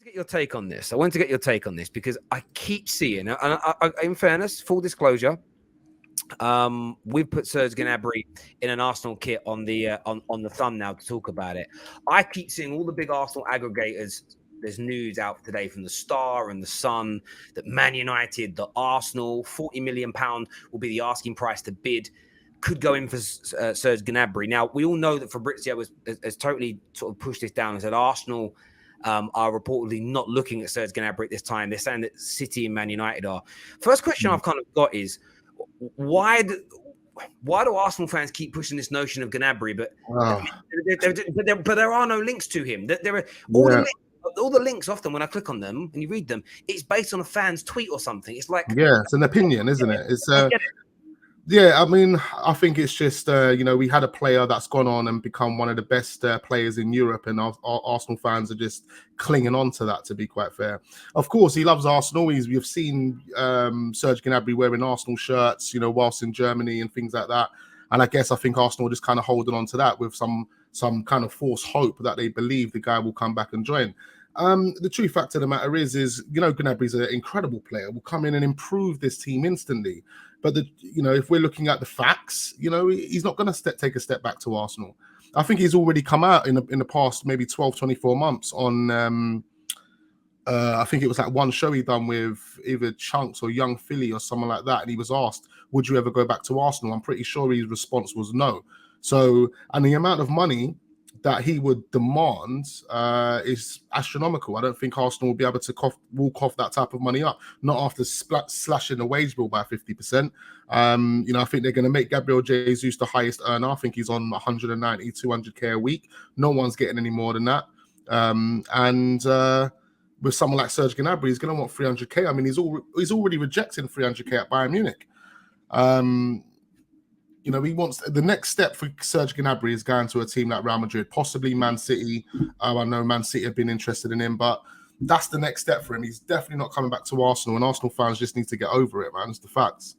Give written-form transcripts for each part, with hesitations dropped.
to get your take on this. I want to get your take on this because I keep seeing, and in fairness, full disclosure, we've put Serge Gnabry in an Arsenal kit on the thumbnail to talk about it. I keep seeing all the big Arsenal aggregators. There's news out today from the Star and the Sun that Man United, the Arsenal, £40 million will be the asking price to bid. Could go in for Serge Gnabry. Now, we all know that Fabrizio has totally sort of pushed this down and said Arsenal are reportedly not looking at Serge Gnabry at this time. They're saying that City and Man United are. First question I've kind of got is, why do Arsenal fans keep pushing this notion of Gnabry? But there are no links to him. There are all the links. Often when I click on them and you read them, it's based on a fan's tweet or something. It's like it's an opinion, isn't it? It's Yeah, I mean, I think it's just, we had a player that's gone on and become one of the best players in Europe, and our Arsenal fans are just clinging on to that, to be quite fair. Of course, he loves Arsenal. We've seen Serge Gnabry wearing Arsenal shirts, whilst in Germany and things like that. And I think Arsenal are just kind of holding on to that with some kind of false hope that they believe the guy will come back and join. The true fact of the matter is Gnabry's an incredible player, will come in and improve this team instantly. But if we're looking at the facts, he's not going to take a step back to Arsenal. I think he's already come out in the past maybe 12, 24 months on, I think it was like one show he done with either Chunks or Young Philly or someone like that. And he was asked, would you ever go back to Arsenal? I'm pretty sure his response was no. So, and the amount of money that he would demand is astronomical. I don't think Arsenal will be able to walk off that type of money up, not after slashing the wage bill by 50%. I think they're going to make Gabriel Jesus the highest earner. I think he's on 190, 200k a week. No one's getting any more than that. With someone like Serge Gnabry, he's going to want 300k. I mean, he's already rejecting 300k at Bayern Munich. He wants the next step for Serge Gnabry is going to a team like Real Madrid, possibly Man City. I know Man City have been interested in him, but that's the next step for him. He's definitely not coming back to Arsenal, and Arsenal fans just need to get over it, man. It's the facts.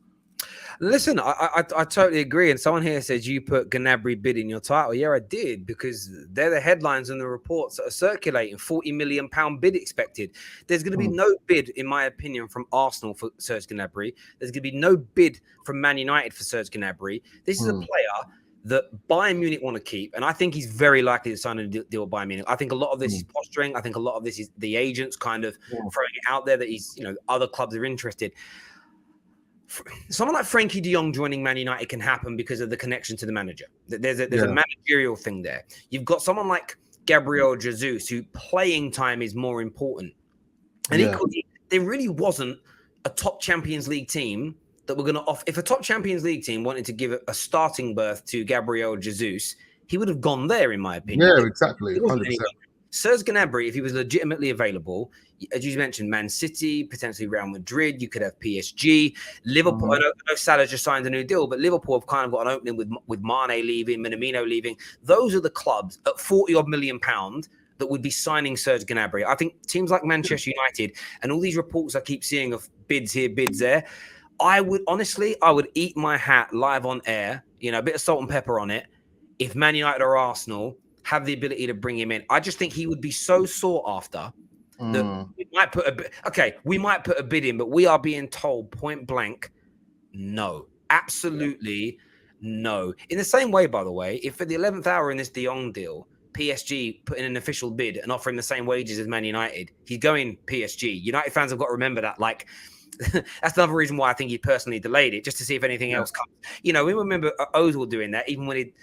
Listen, I totally agree. And someone here says you put Gnabry bid in your title. Yeah, I did, because they're the headlines and the reports that are circulating. £40 million bid expected. There's going to be no bid, in my opinion, from Arsenal for Serge Gnabry. There's going to be no bid from Man United for Serge Gnabry. This is a player that Bayern Munich want to keep, and I think he's very likely to sign a deal with Bayern Munich. I think a lot of this is posturing. I think a lot of this is the agents kind of throwing it out there that he's, other clubs are interested. Someone like Frankie de Jong joining Man United can happen because of the connection to the manager. There's a managerial thing there. You've got someone like Gabriel Jesus, who playing time is more important. And equally, there really wasn't a top Champions League team that were going to offer. If a top Champions League team wanted to give a starting berth to Gabriel Jesus, he would have gone there, in my opinion. Yeah, exactly. 100%. Serge Gnabry, if he was legitimately available, as you mentioned, Man City, potentially Real Madrid, you could have PSG, Liverpool. I know Salah just signed a new deal, but Liverpool have kind of got an opening with Mane leaving, Minamino leaving. Those are the clubs at £40 million that would be signing Serge Gnabry. I think teams like Manchester United and all these reports I keep seeing of bids here, bids there, I would eat my hat live on air, a bit of salt and pepper on it, if Man United or Arsenal have the ability to bring him in. I just think he would be so sought after that we might put a bid in, but we are being told point blank, no, absolutely no. In the same way, by the way, if for the 11th hour in this De Jong deal, PSG put in an official bid and offering the same wages as Man United, he's going PSG. United fans have got to remember that, that's another reason why I think he personally delayed it, just to see if anything else comes. We remember Ozil doing that, even when he'd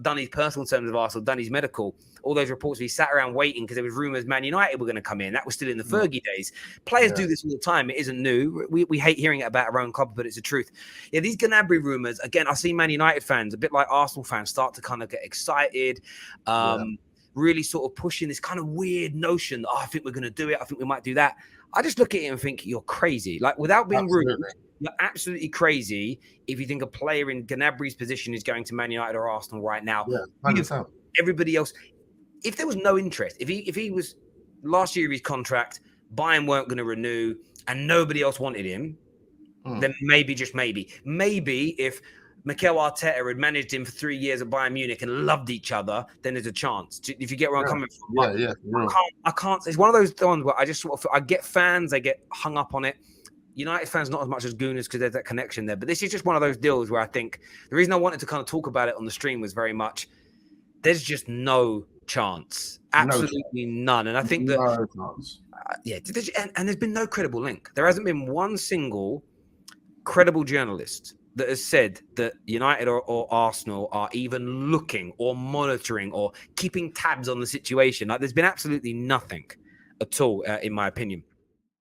done his personal terms of Arsenal, done his medical. All those reports, he sat around waiting because there was rumours Man United were going to come in. That was still in the Fergie days. Players do this all the time. It isn't new. We hate hearing it about our own club, but it's the truth. Yeah, these Gnabry rumours, again, I see Man United fans, a bit like Arsenal fans, start to kind of get excited, really sort of pushing this kind of weird notion that, I think we're going to do it. I think we might do that. I just look at it and think you're crazy. Without being rude, you're absolutely crazy if you think a player in Gnabry's position is going to Man United or Arsenal right now. Yeah, everybody else, if there was no interest, if he was last year of his contract, Bayern weren't going to renew, and nobody else wanted him, then maybe, just maybe if Mikel Arteta had managed him for 3 years at Bayern Munich and loved each other, then there's a chance. If you get where I'm coming from. I can't. It's one of those ones where I just sort of, I get fans, they get hung up on it. United fans not as much as Gooners because there's that connection there. But this is just one of those deals where I think the reason I wanted to kind of talk about it on the stream was very much there's just no chance. Absolutely none. And I think that, and there's been no credible link. There hasn't been one single credible journalist that has said that United or Arsenal are even looking or monitoring or keeping tabs on the situation. Like, there's been absolutely nothing at all, in my opinion.